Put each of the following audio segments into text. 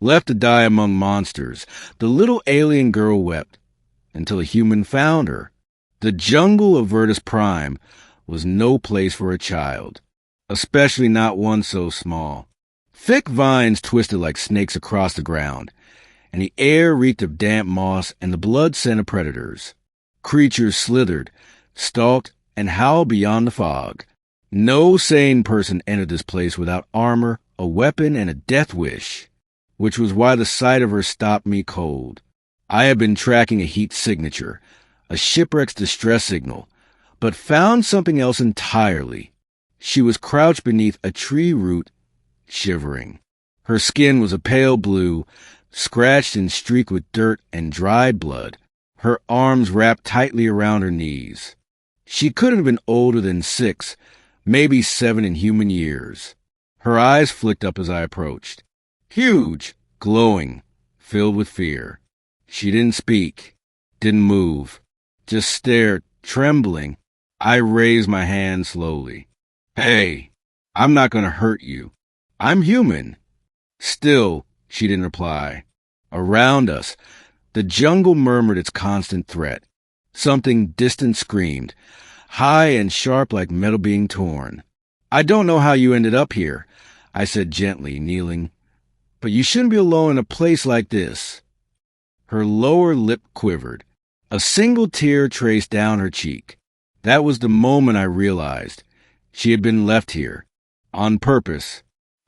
left to die among monsters. The little alien girl wept until a human found her. The jungle of Virtus Prime was no place for a child, especially not one so small. Thick vines twisted like snakes across the ground, and the air reeked of damp moss and the blood scent of predators. Creatures slithered, stalked, and howled beyond the fog. No sane person entered this place without armor, a weapon, and a death wish, which was why the sight of her stopped me cold. I had been tracking a heat signature, a shipwreck's distress signal, but found something else entirely. She was crouched beneath a tree root, shivering. Her skin was a pale blue, scratched and streaked with dirt and dried blood, her arms wrapped tightly around her knees. She couldn't have been older than 6, maybe 7 in human years. Her eyes flicked up as I approached. Huge, glowing, filled with fear. She didn't speak, didn't move, just stared, trembling. I raised my hand slowly. Hey, I'm not going to hurt you. I'm human. Still, she didn't reply. Around us, the jungle murmured its constant threat. Something distant screamed, high and sharp like metal being torn. I don't know how you ended up here, I said gently, kneeling. But you shouldn't be alone in a place like this. Her lower lip quivered. A single tear traced down her cheek. That was the moment I realized she had been left here, on purpose.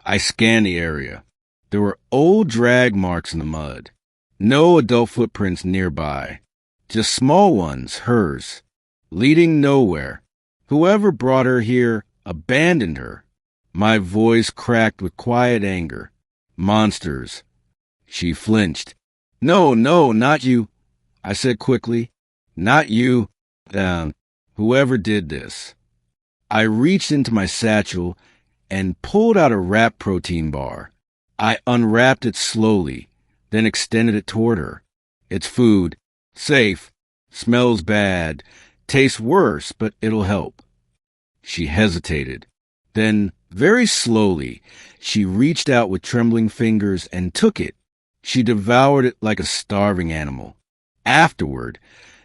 I scanned the area. There were old drag marks in the mud. No adult footprints nearby. Just small ones, hers, leading nowhere. Whoever brought her here abandoned her. My voice cracked with quiet anger. Monsters. She flinched. No, not you, I said quickly. Not you. Whoever did this. I reached into my satchel and pulled out a wrapped protein bar. I unwrapped it slowly, then extended it toward her. It's food. Safe. Smells bad. Tastes worse, but it'll help. She hesitated. Then, very slowly, she reached out with trembling fingers and took it. She devoured it like a starving animal. Afterward,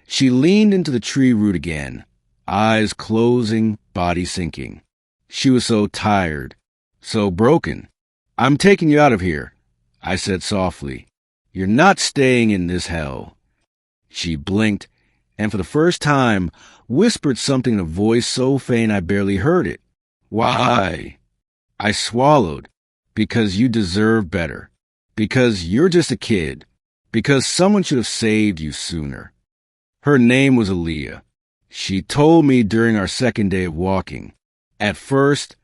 she leaned into the tree root again, eyes closing, body sinking. She was so tired, so broken. I'm taking you out of here, I said softly. You're not staying in this hell. She blinked, and for the first time, whispered something in a voice so faint I barely heard it. Why? I swallowed. Because you deserve better. Because you're just a kid. Because someone should have saved you sooner. Her name was Aaliyah. She told me during our second day of walking. At first,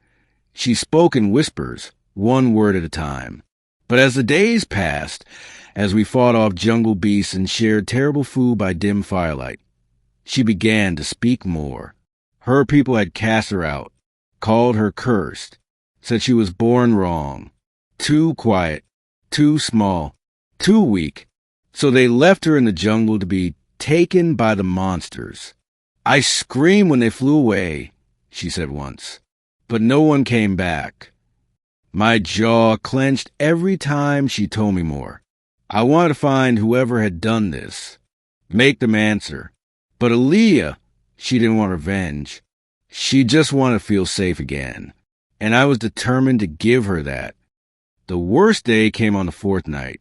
she spoke in whispers, one word at a time. But as the days passed, as we fought off jungle beasts and shared terrible food by dim firelight, she began to speak more. Her people had cast her out, called her cursed, said she was born wrong, too quiet, too small, too weak. So they left her in the jungle to be taken by the monsters. I screamed when they flew away, she said once, but no one came back. My jaw clenched every time she told me more. I wanted to find whoever had done this, make them answer. But Aaliyah, she didn't want revenge. She just wanted to feel safe again. And I was determined to give her that. The worst day came on the 4th night.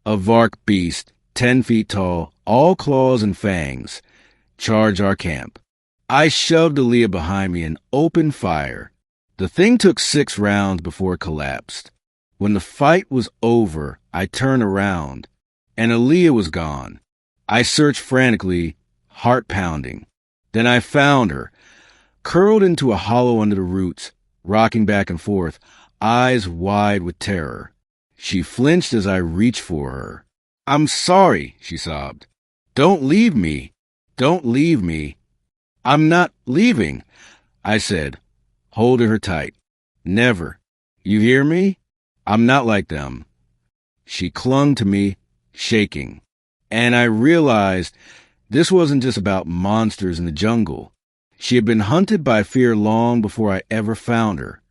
A Vark beast, 10 feet tall, all claws and fangs, charged our camp. I shoved Aaliyah behind me and opened fire. The thing took 6 rounds before it collapsed. When the fight was over, I turned around, and Aaliyah was gone. I searched frantically, heart pounding. Then I found her, curled into a hollow under the roots, rocking back and forth, eyes wide with terror. She flinched as I reached for her. I'm sorry, she sobbed. Don't leave me. Don't leave me. I'm not leaving, I said, holding her tight. Never. You hear me? I'm not like them. She clung to me, shaking. And I realized this wasn't just about monsters in the jungle. She had been hunted by fear long before I ever found her.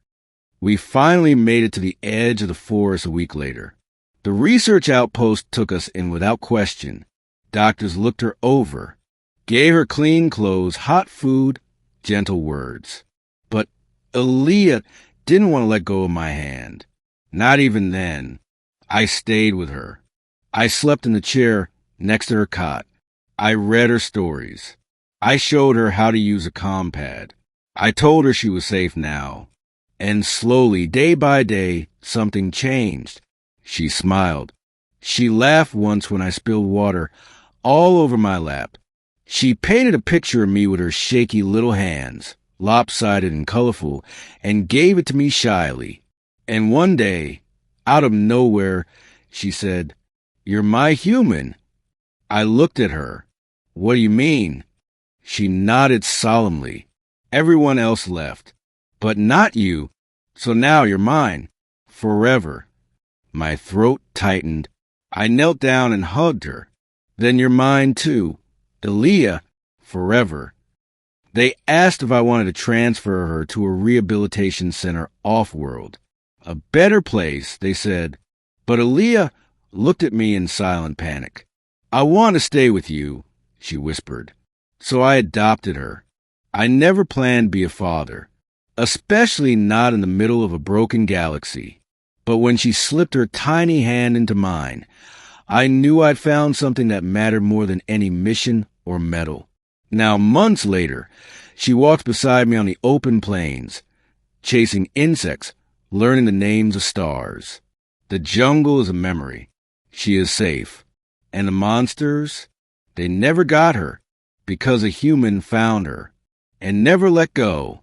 We finally made it to the edge of the forest a week later. The research outpost took us in without question. Doctors looked her over, gave her clean clothes, hot food, gentle words. But Aaliyah didn't want to let go of my hand. Not even then. I stayed with her. I slept in the chair next to her cot. I read her stories. I showed her how to use a compad. I told her she was safe now. And slowly, day by day, something changed. She smiled. She laughed once when I spilled water all over my lap. She painted a picture of me with her shaky little hands, lopsided and colorful, and gave it to me shyly. And one day, out of nowhere, she said, "You're my human." I looked at her. "What do you mean?" She nodded solemnly. "Everyone else left, but not you. So now you're mine. Forever." My throat tightened. I knelt down and hugged her. "Then you're mine too. Aaliyah, forever." They asked if I wanted to transfer her to a rehabilitation center off-world. A better place, they said. But Aaliyah looked at me in silent panic. "I want to stay with you," she whispered. So I adopted her. I never planned to be a father, especially not in the middle of a broken galaxy. But when she slipped her tiny hand into mine, I knew I'd found something that mattered more than any mission or medal. Now, months later, she walked beside me on the open plains, chasing insects, learning the names of stars. The jungle is a memory. She is safe. And the monsters, they never got her because a human found her and never let go.